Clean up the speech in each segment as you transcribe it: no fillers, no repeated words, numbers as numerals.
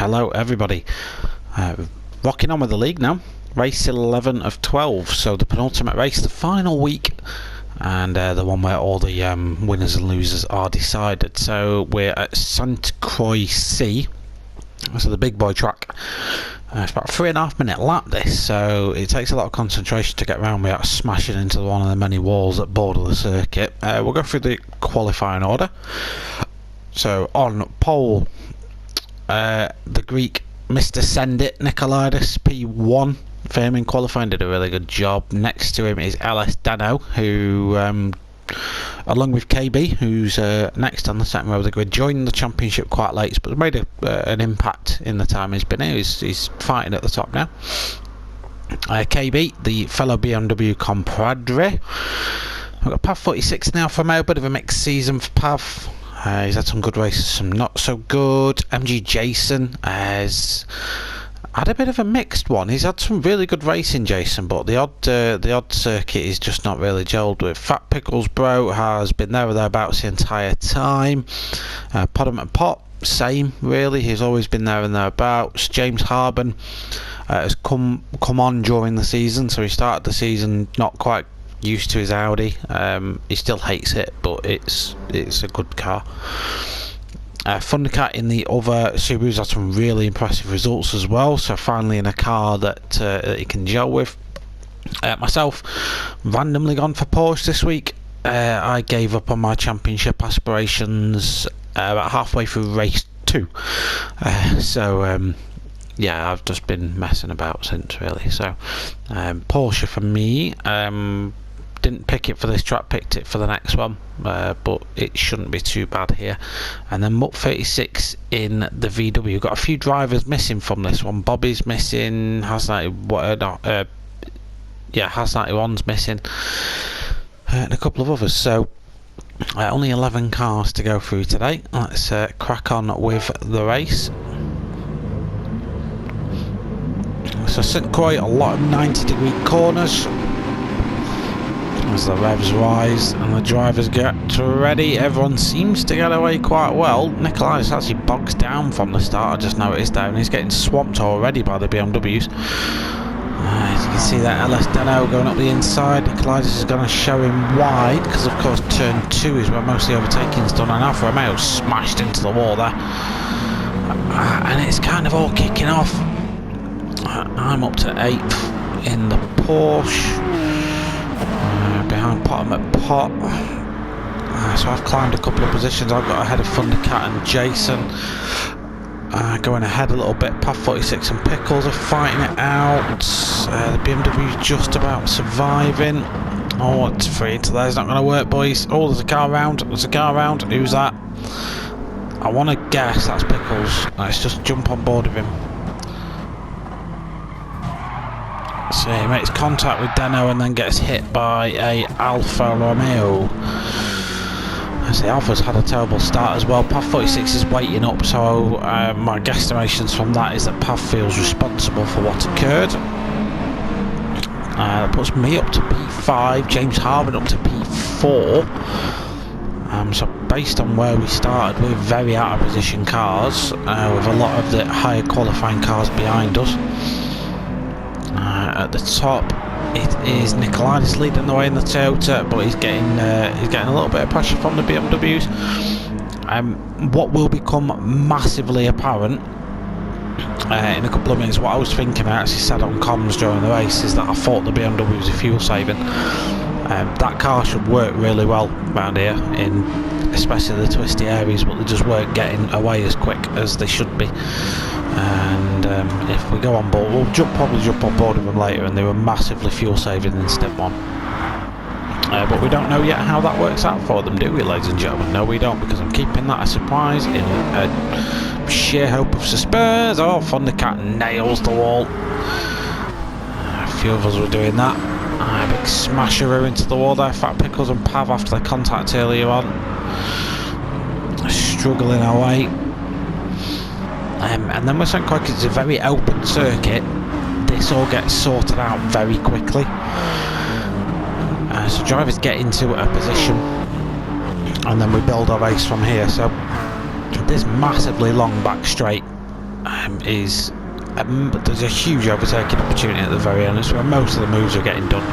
Hello everybody. Rocking on with the league now. Race 11 of 12, so the penultimate race, the final week, and the one where all the winners and losers are decided. So we're at St. Croix, so the big boy track. It's about a 3.5 minute lap this, so it takes a lot of concentration to get around without smashing into one of the many walls that border the circuit. We'll go through the qualifying order. So on pole, the Greek Mr. Send It, Nikolaitis, P1, firming qualifying, did a really good job. Next to him is LS Dano, who, along with KB, who's next on the second row of the grid, joined the championship quite late, but made an impact in the time he's been here. He's fighting at the top now. KB, the fellow BMW compadre. We've got Pav 46 now from a bit of a mixed season for Pav. He's had some good races, some not so good. MG Jason has had a bit of a mixed one. He's had some really good racing, Jason, but the odd circuit is just not really gelled with. Fat Pickles Bro has been there or thereabouts the entire time. Podem and Pot, same really. He's always been there and thereabouts. James Harben has come on during the season, so he started the season not quite used to his Audi. He still hates it, but it's a good car. Thundercat in the other Subarus had some really impressive results as well, so finally in a car that he can gel with. Myself, randomly gone for Porsche this week. I gave up on my championship aspirations about halfway through race 2, yeah, I've just been messing about since really. So Porsche for me. Didn't pick it for this track, picked it for the next one, but it shouldn't be too bad here. And then Mutt 36 in the VW. Got a few drivers missing from this one. Bobby's missing, Has 91's missing, and a couple of others. So only 11 cars to go through today. Let's crack on with the race. So St. Croix, a lot of 90-degree corners as the revs rise and the drivers get ready. Everyone seems to get away quite well. Nikolaitis actually bogs down from the start, I just noticed there, and he's getting swamped already by the BMWs. As you can see that LS Dano going up the inside. Nikolaitis is going to show him wide, because of course turn 2 is where most of the overtaking is done, and Alfa Romeo smashed into the wall there. And it's kind of all kicking off. I'm up to 8th in the Porsche, behind Potem at Pot. So I've climbed a couple of positions. I've got ahead of Thundercat and Jason. Going ahead a little bit. Pav 46 and Pickles are fighting it out. The BMW is just about surviving. Oh, it's free into there. It's not going to work, boys. Oh, there's a car round. There's a car round. Who's that? I want to guess that's Pickles. Let's just jump on board with him. So he makes contact with Dano and then gets hit by a Alfa Romeo. I say Alfa's had a terrible start as well. Pav 46 is waiting up, so my guesstimations from that is that Pav feels responsible for what occurred. That puts me up to P5, James Harben up to P4. So based on where we started, we're very out of position cars, with a lot of the higher qualifying cars behind us. At the top, it is Nikolaitis leading the way in the Toyota, but he's getting a little bit of pressure from the BMWs. What will become massively apparent in a couple of minutes, what I was thinking, I actually said on comms during the race, is that I thought the BMWs are fuel saving. That car should work really well around here, in especially the twisty areas, but they just weren't getting away as quick as they should be. And if we go on board, we'll probably jump on board with them later, and they were massively fuel saving in step 1. But we don't know yet how that works out for them, do we, ladies and gentlemen? No, we don't, because I'm keeping that a surprise in sheer hope of suspense. Oh, Thundercat nails the wall. A few of us were doing that. A big smasher into the wall there. Fat Pickles and Pav after their contact earlier on, struggling away. And then with St. Croix, it's a very open circuit. This all gets sorted out very quickly. So drivers get into a position, and then we build our race from here. So this massively long back straight there's a huge overtaking opportunity at the very end. That's where most of the moves are getting done.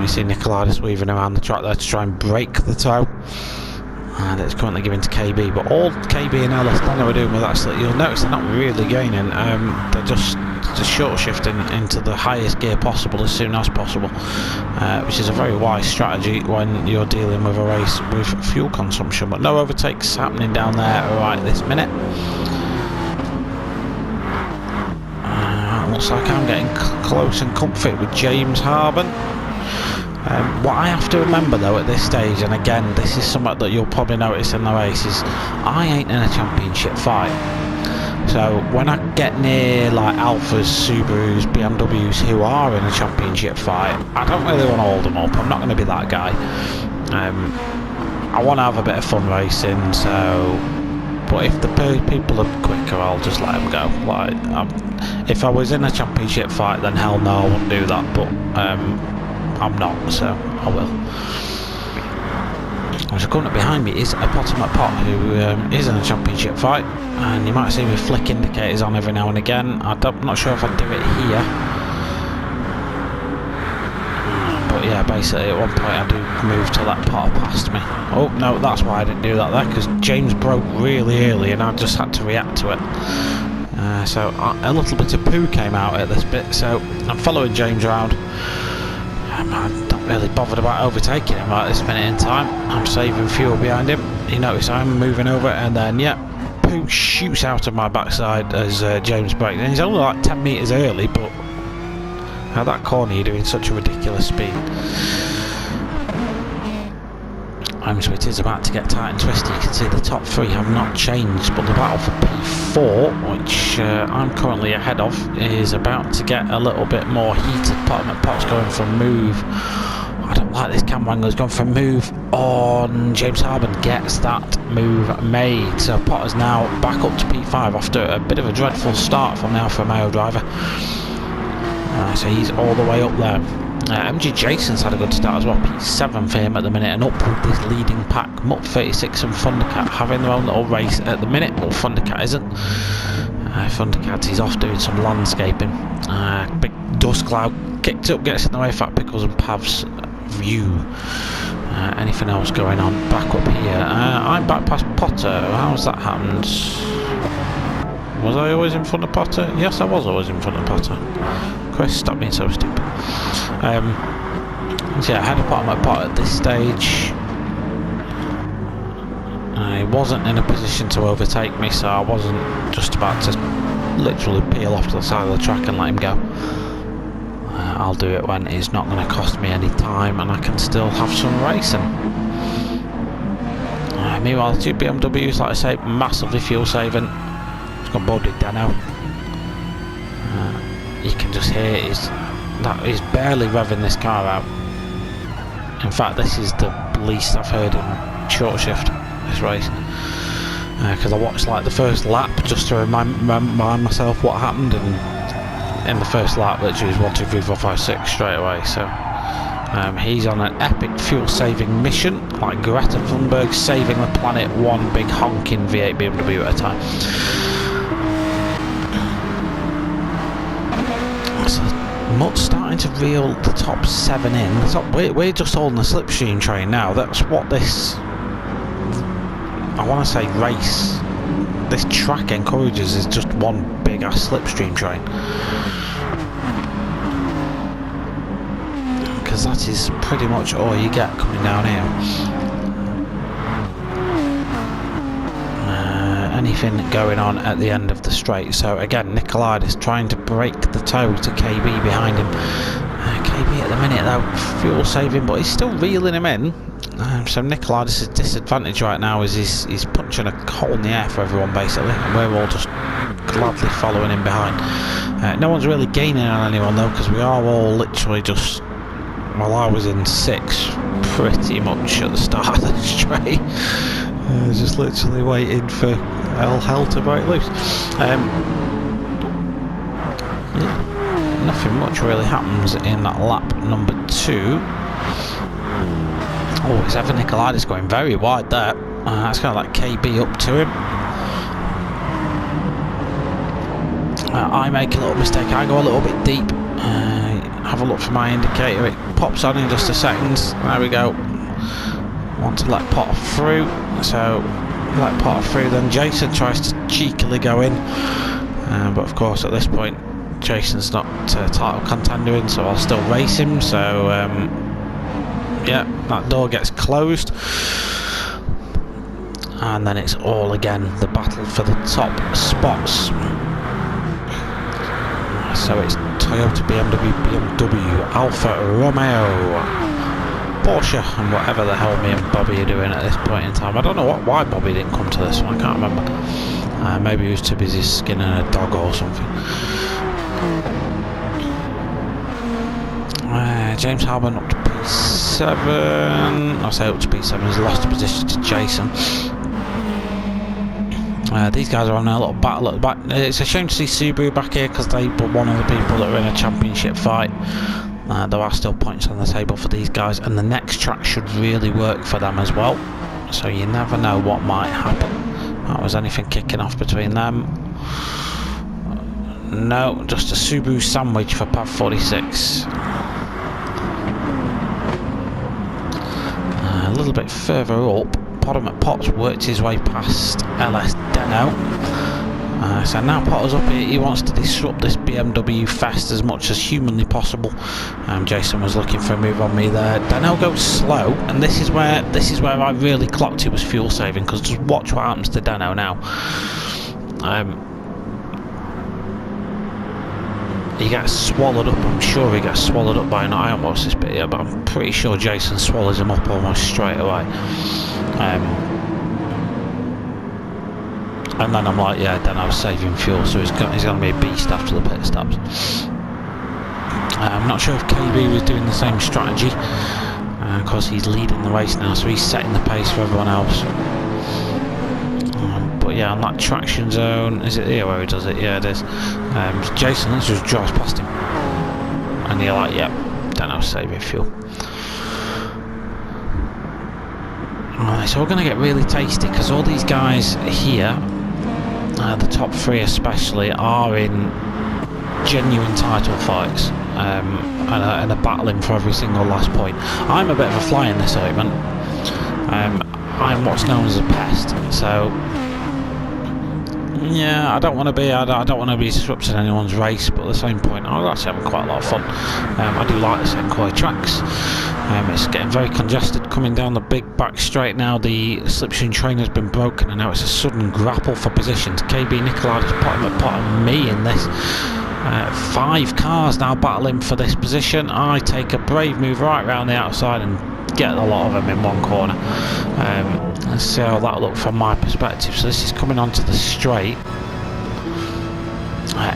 You see Nicolaitis weaving around the track there to try and break the toe. And it's currently given to KB, but all KB and Ellis are doing with that, you'll notice they're not really gaining. They're just short shifting into the highest gear possible as soon as possible, which is a very wise strategy when you're dealing with a race with fuel consumption. But no overtakes happening down there right this minute. Looks like I'm getting close and comfy with James Harben. What I have to remember though at this stage, and again this is something that you'll probably notice in the race, is I ain't in a championship fight. So when I get near like Alphas, Subarus, BMWs who are in a championship fight, I don't really want to hold them up. I'm not going to be that guy. I want to have a bit of fun racing, so... But if the people are quicker, I'll just let them go. Like, if I was in a championship fight, then hell no, I wouldn't do that. But I'm not, so I will. So coming up behind me is a Potomac Pot who is in a championship fight, and you might see me flick indicators on every now and again. I'm not sure if I'd do it here, but yeah, basically at one point I do move to let Potter past me. Oh no, that's why I didn't do that there, because James broke really early and I just had to react to it. So a little bit of poo came out at this bit, so I'm following James around. I'm not really bothered about overtaking him right this minute in time. I'm saving fuel behind him. You notice I'm moving over, and then yeah, poo shoots out of my backside as James brakes. And he's only like 10 metres early, but at that corner you're doing such a ridiculous speed. So it is about to get tight and twisty. You can see the top three have not changed, but the battle for P4, which I'm currently ahead of, is about to get a little bit more heated. Pot's going for a move. I don't like this camera angle. He's gone for a move on James Harben, gets that move made. So Potter's now back up to P5 after a bit of a dreadful start from the Alfa Romeo driver. So he's all the way up there. MG Jason's had a good start as well, P7 for him at the minute, and up with this leading pack. Mutt 36 and Thundercat having their own little race at the minute. Well, Thundercat isn't. Thundercat is off doing some landscaping. Big dust cloud kicked up, gets in the way of Fat Pickles and Pav's view. Anything else going on? Back up here. I'm back past Potter. How's that happened? Was I always in front of Potter? Yes, I was always in front of Potter. Chris, stop being so stupid. So yeah, I had a Potomac Pot at this stage. I wasn't in a position to overtake me, so I wasn't just about to literally peel off to the side of the track and let him go. I'll do it when it's not going to cost me any time and I can still have some racing. Meanwhile, the two BMWs, like I say, massively fuel saving. It's got boarded Dano. You can just hear he's barely revving this car out. In fact, this is the least I've heard in short shift this race, because I watched like the first lap just to remind myself what happened, and in the first lap literally was 1, 2, 3, 4, 5, 6 straight away. So he's on an epic fuel saving mission, like Greta Thunberg saving the planet one big honking V8 BMW at a time. Mutt's starting to reel the top 7 in. We're just holding the Slipstream train now. That's what this, I want to say race, this track encourages, is just one big ass Slipstream train. Because that is pretty much all you get coming down here. Anything going on at the end of the straight. So again, Nicolaitis trying to break the toe to KB behind him. KB at the minute though, fuel saving, but he's still reeling him in. So Nicolaitis' disadvantage right now is he's punching a hole in the air for everyone basically, and we're all just gladly following him behind. No one's really gaining on anyone though, because we are all literally just, well, I was in 6 pretty much at the start of the straight. Just literally waiting for hell to break loose. Nothing much really happens in lap number 2. Oh, it's Evan Nicolaitis going very wide there. That's kind of like KB up to him. I make a little mistake, I go a little bit deep. Have a look for my indicator, it pops on in just a second. There we go. Want to let Potter through, so let Potter through, then Jason tries to cheekily go in, but of course at this point Jason's not title contender in, so I'll still race him. So yeah, that door gets closed, and then it's all again the battle for the top spots. So it's Toyota, BMW, Alfa Romeo, Porsche, and whatever the hell me and Bobby are doing at this point in time. I don't know why Bobby didn't come to this one, I can't remember. Maybe he was too busy skinning a dog or something. James Harman up to P7. I say up to P7, he's lost a position to Jason. These guys are having a little battle at the back. It's a shame to see Subaru back here because they were one of the people that were in a championship fight. There are still points on the table for these guys, and the next track should really work for them as well. So you never know what might happen. Was anything kicking off between them? No, just a Subaru sandwich for Pav 46. A little bit further up, Potter McPotts worked his way past LS Deno. So now Potter's up here, he wants to disrupt this BMW fest as much as humanly possible. Jason was looking for a move on me there. Deno goes slow, and this is where I really clocked it was fuel saving, because just watch what happens to Deno now. He gets swallowed up, I'm sure he gets swallowed up by an I haven't watched this bit yet, but I'm pretty sure Jason swallows him up almost straight away. And then I'm like, yeah, then I was saving fuel, so he's going to be a beast after the pit stops. I'm not sure if KB was doing the same strategy, because he's leading the race now, so he's setting the pace for everyone else. But yeah, on that traction zone, is it here where he does it? Yeah, it is. Jason, let's just drive past him. And you're like, yep, then I was saving fuel. Alright, so we're going to get really tasty, because all these guys here, the top three especially, are in genuine title fights, and are battling for every single last point. I'm a bit of a fly in this ointment. I'm what's known as a pest, so yeah, I don't want to be disrupting anyone's race, but at the same point I'm actually having quite a lot of fun. I do like the St. Croix tracks. It's getting very congested coming down the big back straight now. The Slipstream train has been broken, and now it's a sudden grapple for positions. KB Nicolai is potting me in this. 5 cars now battling for this position. I take a brave move right round the outside and get a lot of them in one corner. Let's see how that looked from my perspective. So this is coming onto the straight.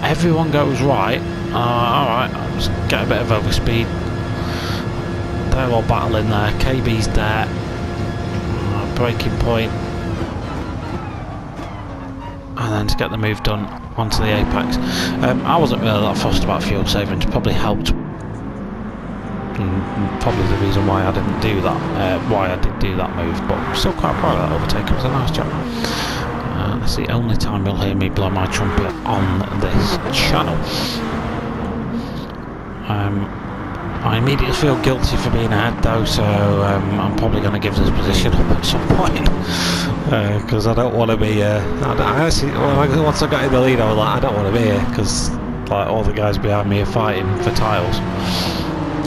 Everyone goes right. Alright, I'll just get a bit of overspeed. They're all battling there. KB's there. Braking point. And then to get the move done onto the apex. I wasn't really that fussed about fuel saving. It probably helped. Probably the reason why I didn't do that. Why I did do that move. But I'm still quite proud of that overtake. It was a nice job. That's the only time you'll hear me blow my trumpet on this channel. I immediately feel guilty for being ahead though, so I'm probably going to give this position up at some point, because I don't want to be. Once I got in the lead, I was like, I don't want to be here, because like all the guys behind me are fighting for titles,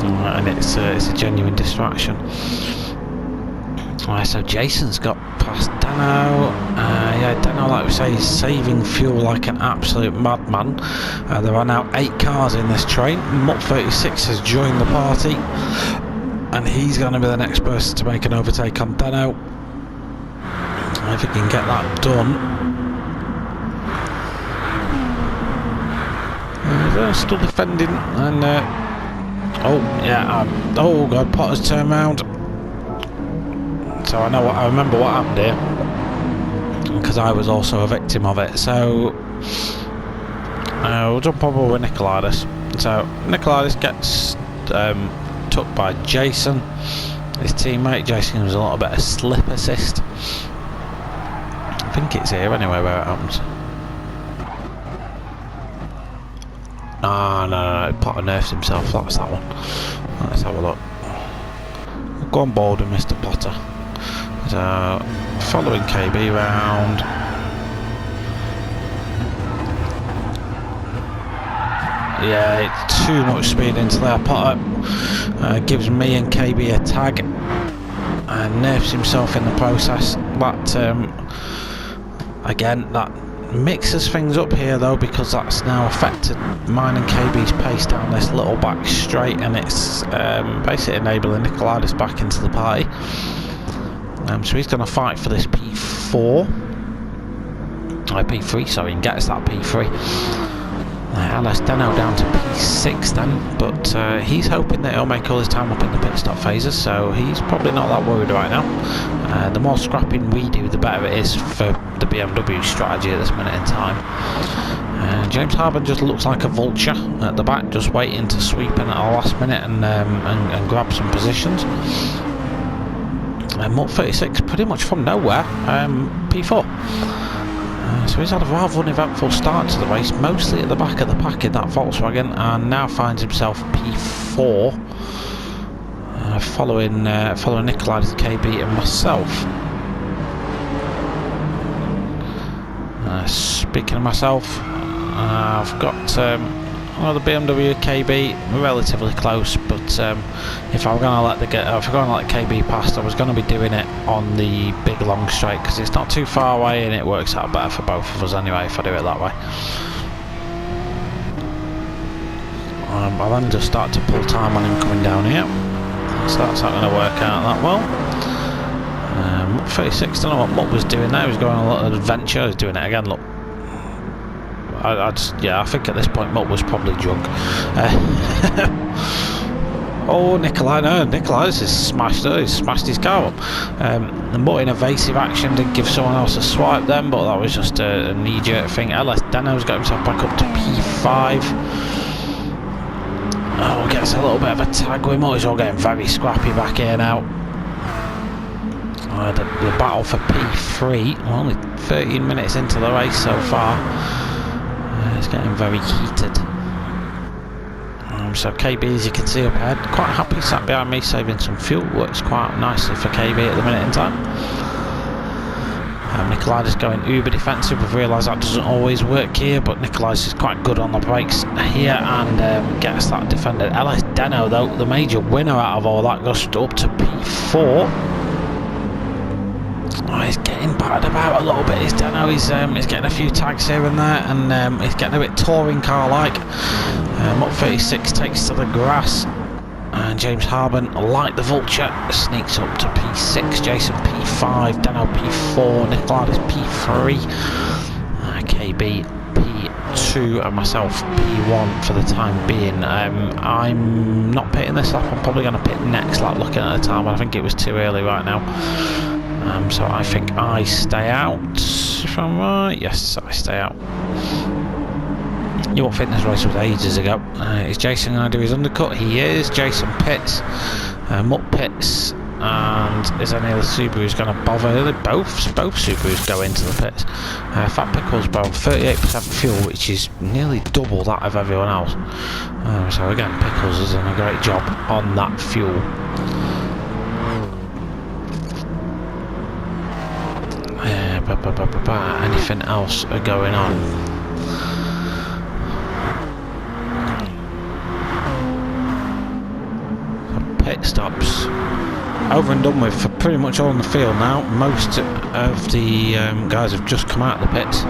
and it's a genuine distraction. So Jason's got past Dano. Yeah, Dano, like we say, is saving fuel like an absolute madman. There are now 8 cars in this train. Mutt 36 has joined the party, and he's going to be the next person to make an overtake on Dano. If he can get that done. They're still defending, and oh yeah, oh god, Potter's turned round. So I remember what happened here, because I was also a victim of it. So we'll jump over with Nicolaitis. So Nicolaitis gets took by Jason, his teammate. Jason was a little bit of slip assist. I think it's here anyway where it happens. Ah, no, Potter nerfs himself. That's that one. Let's have a look. We'll go on board with Mr. Potter. So, following KB round. Yeah, it's too much speed into there. Potter gives me and KB a tag and nerfs himself in the process. That again, that mixes things up here though, because that's now affected mine and KB's pace down this little back straight, and it's basically enabling Nicolaitis back into the party. So he's going to fight for this P4, P3, sorry, and gets that P3. LS Deno down to P6 then, but he's hoping that he'll make all his time up in the pit stop phases, so he's probably not that worried right now. The more scrapping we do, the better it is for the BMW strategy at this minute in time. James Harben just looks like a vulture at the back, just waiting to sweep in at the last minute and grab some positions. Mutt 36 pretty much from nowhere, P4. So he's had a rather uneventful start to the race, mostly at the back of the pack in that Volkswagen, and now finds himself P4, following Nicolaitis, KB and myself. Speaking of myself, I've got the BMW KB relatively close, but if I'm going to let KB past, I was going to be doing it on the big long straight because it's not too far away and it works out better for both of us anyway if I do it that way. I'll then just start to pull time on him coming down here, so that's not going to work out that well. 36, don't know what Mutt was doing there. He was going on a little adventure. He's doing it again, look. I think at this point Mutt was probably drunk. Oh, Nicolaitis is smashed. He's smashed his car up. The Mutt in evasive action did give someone else a swipe then, but that was just a knee-jerk thing. LS Deno's got himself back up to P5. Oh, gets a little bit of a tag with Mutt. He's all getting very scrappy back here now. The battle for P3. We're only 13 minutes into the race so far. It's getting very heated. So KB, as you can see up ahead, quite happy, sat behind me saving some fuel. Works quite nicely for KB at the minute in time. Nicolaitis going uber defensive. We've realised that doesn't always work here, but Nicolaitis is quite good on the brakes here and gets that defended. LS Deno though, the major winner out of all that, goes up to P4. Oh, he's getting battered about a little bit, is Deno. He's getting a few tags here and there, and he's getting a bit touring car-like. Mutt 36 takes to the grass, and James Harben, like the vulture, sneaks up to P6. Jason P5, Deno P4, Nicolaitis P3, KB P2, and myself P1 for the time being. I'm not pitting this lap. I'm probably going to pit next lap, looking at the time, but I think it was too early right now. So I think I stay out, if I'm right. Yes, I stay out. Your fitness race was ages ago. Is Jason going to do his undercut? He is. Jason pits, Mutt pits, and is any of the Subarus going to bother? Both Subarus go into the pits. Fat Pickles both 38% fuel, which is nearly double that of everyone else. So again, Pickles has done a great job on that fuel. Anything else going on? Pit stops over and done with for pretty much all in the field now. Most of the guys have just come out of the pits,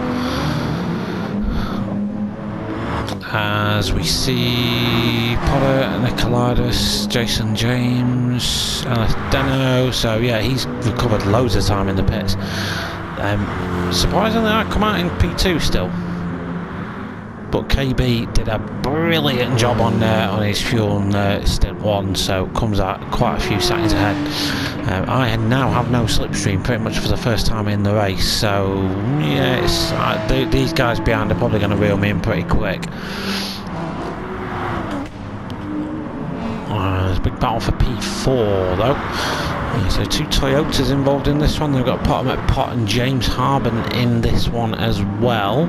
as we see Potter, Nicolaitis, Jason James, LS Deno. So yeah, he's recovered loads of time in the pits. Surprisingly, I come out in P2 still, but KB did a brilliant job on his fuel and stint 1, so comes out quite a few seconds ahead. I now have no slipstream pretty much for the first time in the race, so yeah, these guys behind are probably going to reel me in pretty quick. There's a big battle for P4 though. So 2 Toyotas involved in this one. They've got Potter and James Harben in this one as well.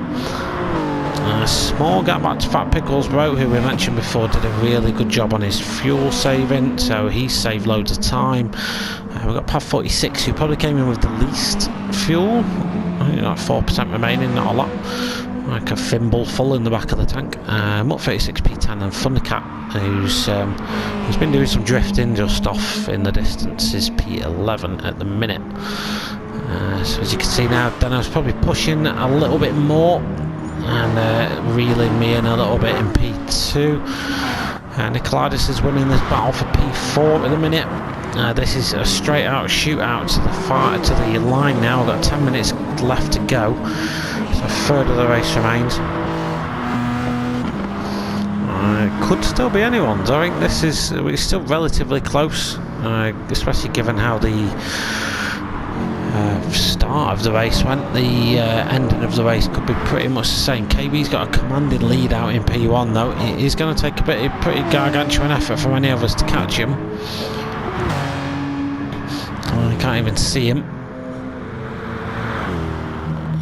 A small gap back to Fat Pickles Bro, who we mentioned before did a really good job on his fuel saving, so he saved loads of time. We've got Pav 46, who probably came in with the least fuel. I think like 4% remaining, not a lot. Like a thimble full in the back of the tank. Mutt 36 P10 and Thundercat, who's been doing some drifting just off in the distance, is P11 at the minute. So as you can see now, Dano's probably pushing a little bit more and reeling me in a little bit in P2. Nicolaitis is winning this battle for P4 at the minute. This is a straight out shootout to the line now. We've got 10 minutes left to go, so a third of the race remains. Could still be anyone's. I think we're still relatively close, especially given how the start of the race went. The ending of the race could be pretty much the same. KB's got a commanding lead out in P1 though. It is going to take a pretty gargantuan effort from any of us to catch him. I can't even see him.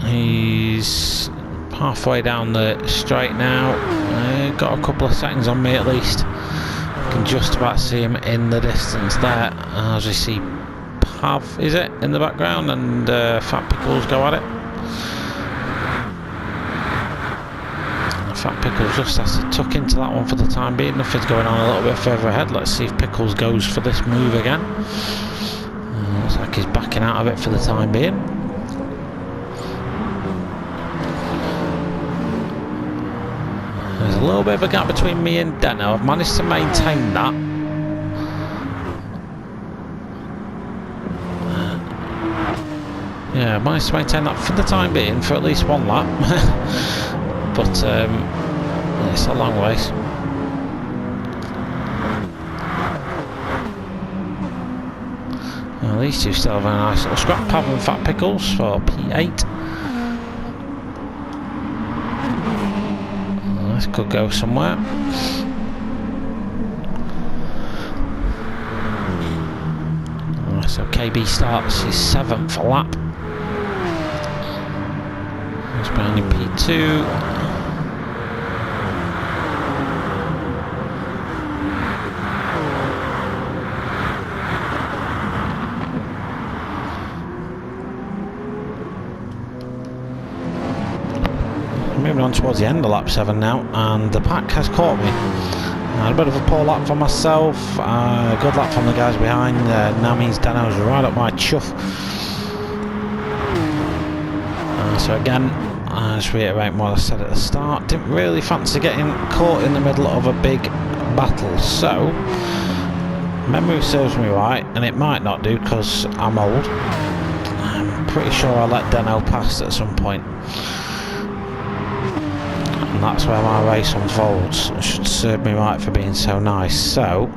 He's halfway down the straight now. Got a couple of seconds on me at least. Can just about see him in the distance there. As we see Pav, is it, in the background, and Fat Pickles go at it. Fat Pickles just has to tuck into that one for the time being. Nothing's going on a little bit further ahead. Let's see if Pickles goes for this move again. Looks like he's backing out of it for the time being. There's a little bit of a gap between me and Deno. I've managed to maintain that. Yeah, I've managed to maintain that for the time being, for at least one lap. But it's a long ways. Well, these two still have a nice little scrap. Pav and Fat Pickles for P8. This could go somewhere. So KB starts his 7th lap. He's behind in P2. Moving on towards the end of lap 7 now, and the pack has caught me. A bit of a poor lap for myself, a good lap from the guys behind. Now means Dano's right up my chuff. So again, I just reiterate what I said at the start. Didn't really fancy getting caught in the middle of a big battle. So, memory serves me right, and it might not do because I'm old. I'm pretty sure I let Dano pass at some point. And that's where my race unfolds. It should serve me right for being so nice. So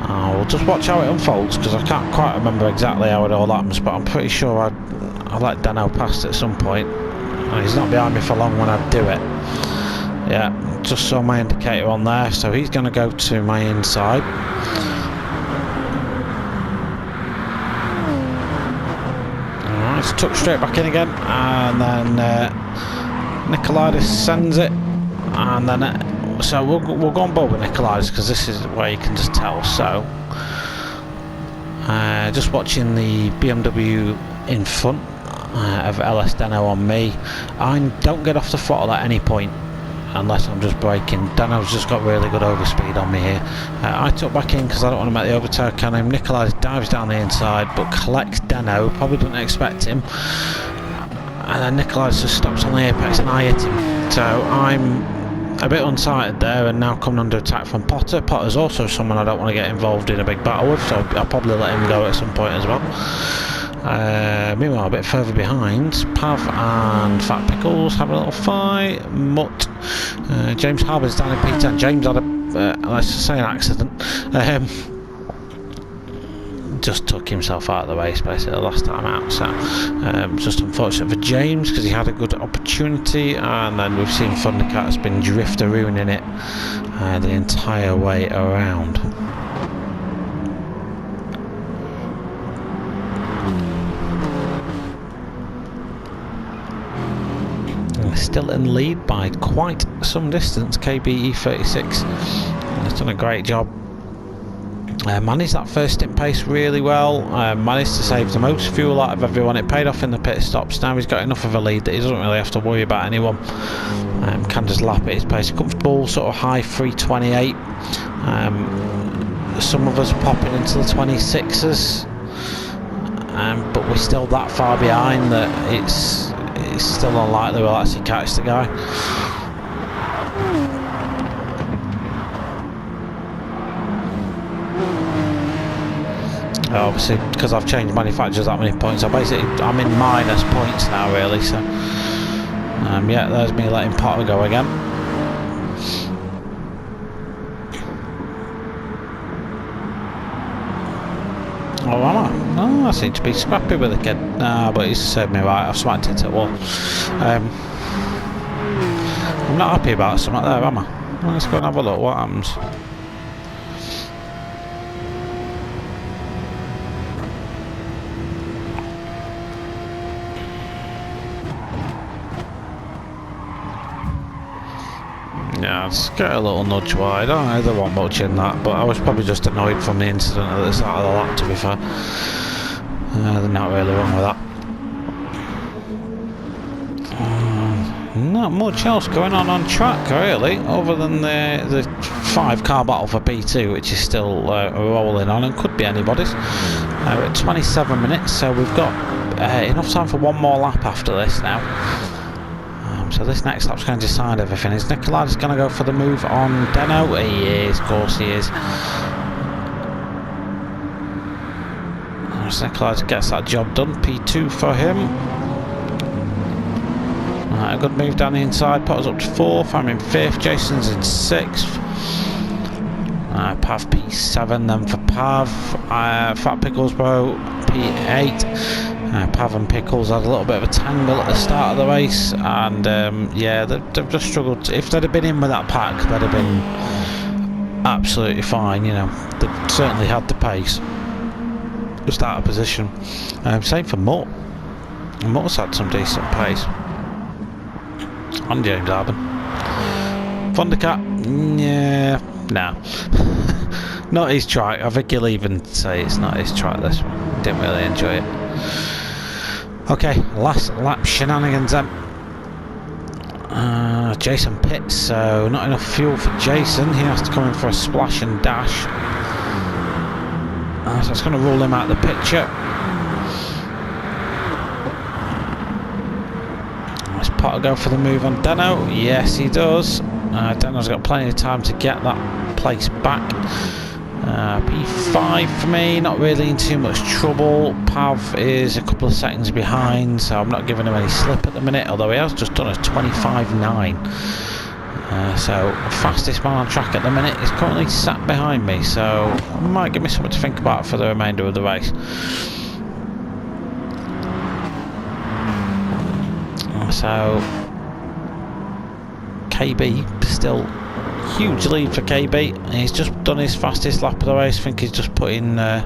we'll just watch how it unfolds, because I can't quite remember exactly how it all happens, but I'm pretty sure I let Dano pass at some point, and he's not behind me for long when I do it. Yeah, just saw my indicator on there, so he's going to go to my inside. Alright, it's tucked straight back in again, and then Nicolaitis sends it, and then so we'll go on board with Nicolaitis, because this is where you can just tell. So just watching the BMW in front of LS Dano on me. I don't get off the throttle at any point unless I'm just braking. Dano's just got really good overspeed on me here. I took back in because I don't want to make the overtake on him. Nicolaitis dives down the inside but collects Dano, probably didn't expect him. And then Nicolaitis just stops on the apex and I hit him. So I'm a bit unsighted there and now coming under attack from Potter. Potter's also someone I don't want to get involved in a big battle with, so I'll probably let him go at some point as well. Meanwhile, a bit further behind, Pav and Fat Pickles have a little fight. Mutt, James Harbour's down in P10. James had a, let's just say, an accident. Just took himself out of the race basically the last time out, so just unfortunate for James because he had a good opportunity. And then we've seen Thundercat has been drifterooning in it the entire way around. still in lead by quite some distance. KBE36 has done a great job. Managed that first stint pace really well, managed to save the most fuel out of everyone. It paid off in the pit stops. Now he's got enough of a lead that he doesn't really have to worry about anyone. Can just lap at his pace. Comfortable sort of high 328. Some of us are popping into the 26s, but we're still that far behind that it's still unlikely we'll actually catch the guy. Obviously, because I've changed manufacturers that many points, I'm in minus points now, really. So, yeah, there's me letting Potter go again. Oh, am I? Oh, I seem to be scrappy with the kid. Nah, but he's served me right. I've smacked it at wall. I'm not happy about something there, am I? Let's go and have a look. What happens? Yeah, I just get a little nudge wide. I don't know, there wasn't much in that, but I was probably just annoyed from the incident at the start of the lap, to be fair. They're not really wrong with that. Not much else going on track, really, other than the 5-car battle for P2, which is still rolling on and could be anybody's. We're at 27 minutes, so we've got enough time for one more lap after this now. So this next lap's going to decide everything. Is Nicolaides going to go for the move on Deno? He is, of course he is. So Nicolaides gets that job done. P2 for him. A good move down the inside. Potter's up to 4th. I'm in 5th. Jason's in 6th. Pav P7 then for Pav. Fat Pickles Bro P8. Pav and Pickles had a little bit of a tangle at the start of the race, and yeah, they've just struggled. If they'd have been in with that pack, they'd have been absolutely fine. You know, they certainly had the pace, just out of position. Same for Mutt. Mutt's had some decent pace. And James Arden. Thundercat, yeah, nah. Not his track. I think he'll even say it's not his track, this one. Didn't really enjoy it. Okay, last lap shenanigans then. Jason pits, so not enough fuel for Jason. He has to come in for a splash and dash. So it's going to rule him out of the picture. Let's Potter go for the move on Deno. Yes, he does. Deno's got plenty of time to get that place back. P5 for me, not really in too much trouble. Pav is a couple of seconds behind, so I'm not giving him any slip at the minute, although he has just done a 25.9. So fastest man on track at the minute is currently sat behind me, so it might give me something to think about for the remainder of the race. So KB still huge lead for KB. He's just done his fastest lap of the race. I think he's just putting the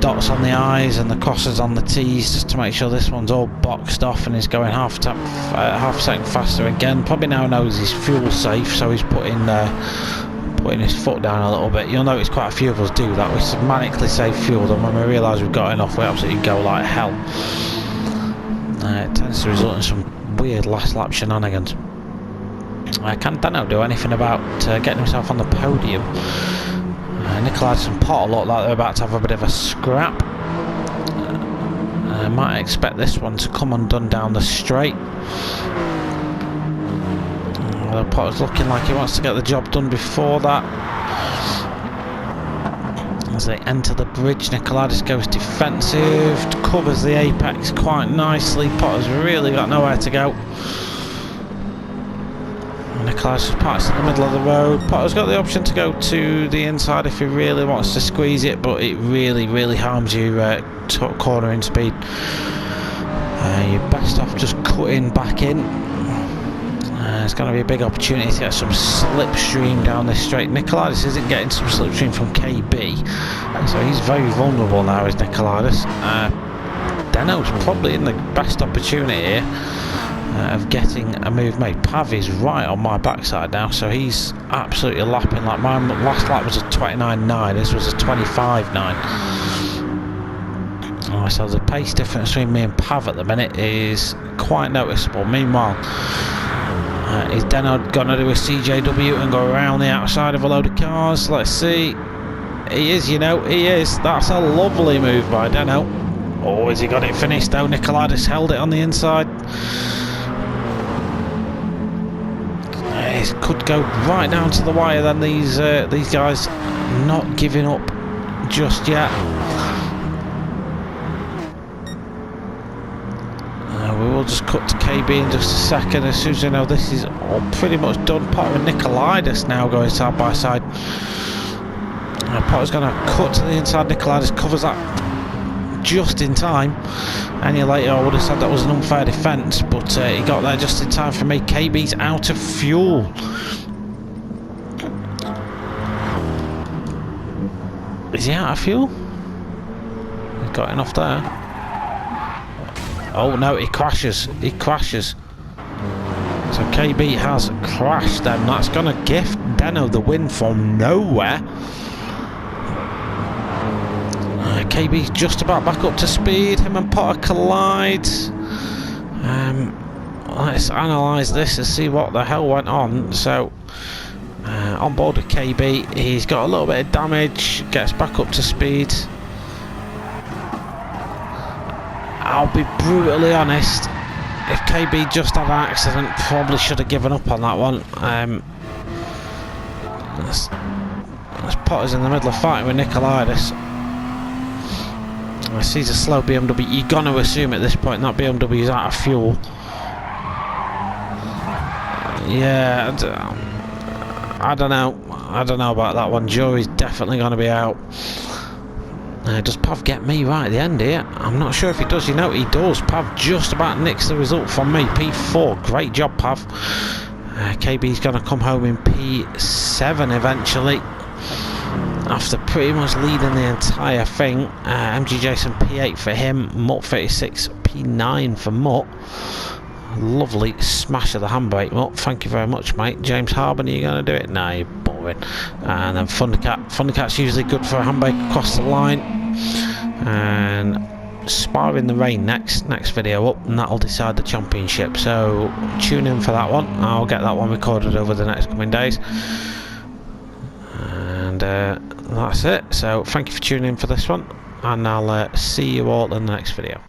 dots on the I's and the crosses on the T's just to make sure this one's all boxed off, and he's going half a second faster again. Probably now knows he's fuel safe, so he's putting his foot down a little bit. You'll notice quite a few of us do that. We manically save fuel, and when we realise we've got enough, we absolutely go like hell. It tends to result in some weird last lap shenanigans. Can Dano do anything about getting himself on the podium? Nicolaides and Potter look like they're about to have a bit of a scrap. I might expect this one to come undone down the straight. Potter's looking like he wants to get the job done before that. As they enter the bridge, Nicolaides goes defensive, covers the apex quite nicely. Potter's really got nowhere to go. Nicolaides parks in the middle of the road. Potter's got the option to go to the inside if he really wants to squeeze it, but it really harms you cornering speed. You're best off just cutting back in. It's going to be a big opportunity to get some slipstream down this straight. Nicolaides isn't getting some slipstream from KB, so he's very vulnerable now, is Nicolaides. Deno's probably in the best opportunity here. of getting a move made. Pav is right on my backside now, so he's absolutely lapping. Like my last lap was a 29.9, this was a 25.9. So the pace difference between me and Pav at the minute is quite noticeable. Meanwhile, is Deno going to do a CJW and go around the outside of a load of cars? Let's see. He is, you know, he is. That's a lovely move by Deno. Oh, has he got it finished though? Nikolaidis held it on the inside. It could go right down to the wire then. These guys not giving up just yet. We will just cut to KB in just a second as soon as we know this is all pretty much done. Potter and Nikolaidis now going side by side. Potter's going to cut to the inside. Nikolaidis covers that just in time. Any later I would have said that was an unfair defence, but he got there just in time for me. KB's out of fuel. Is he out of fuel? He's got enough there. Oh no, he crashes. He crashes. So KB has crashed then. That's going to gift Deno the win from nowhere. KB's just about back up to speed. Him and Potter collide. Let's analyse this and see what the hell went on. So on board with KB, he's got a little bit of damage, gets back up to speed. I'll be brutally honest, if KB just had an accident, probably should have given up on that one. Let's Potter's in the middle of fighting with Nikolaidis. I see a slow BMW. You're gonna assume at this point that BMW is out of fuel. Yeah, I don't know. I don't know about that one. Jury's definitely gonna be out. Does Pav get me right at the end here? I'm not sure if he does. You know he does. Pav just about nicks the result from me. P4. Great job, Pav. KB's going to come home in P7 eventually. After pretty much leading the entire thing. MG Jason P8 for him. Mutt 36 P9 for Mutt. Lovely smash of the handbrake, Mutt. Thank you very much, mate. James Harben, are you going to do it? Nah, you're boring. And then Thundercat. Thundercat's usually good for a handbrake across the line. And Spa in the Rain next video up, and that'll decide the championship. So tune in for that one. I'll get that one recorded over the next coming days. And that's it. So thank you for tuning in for this one, and I'll see you all in the next video.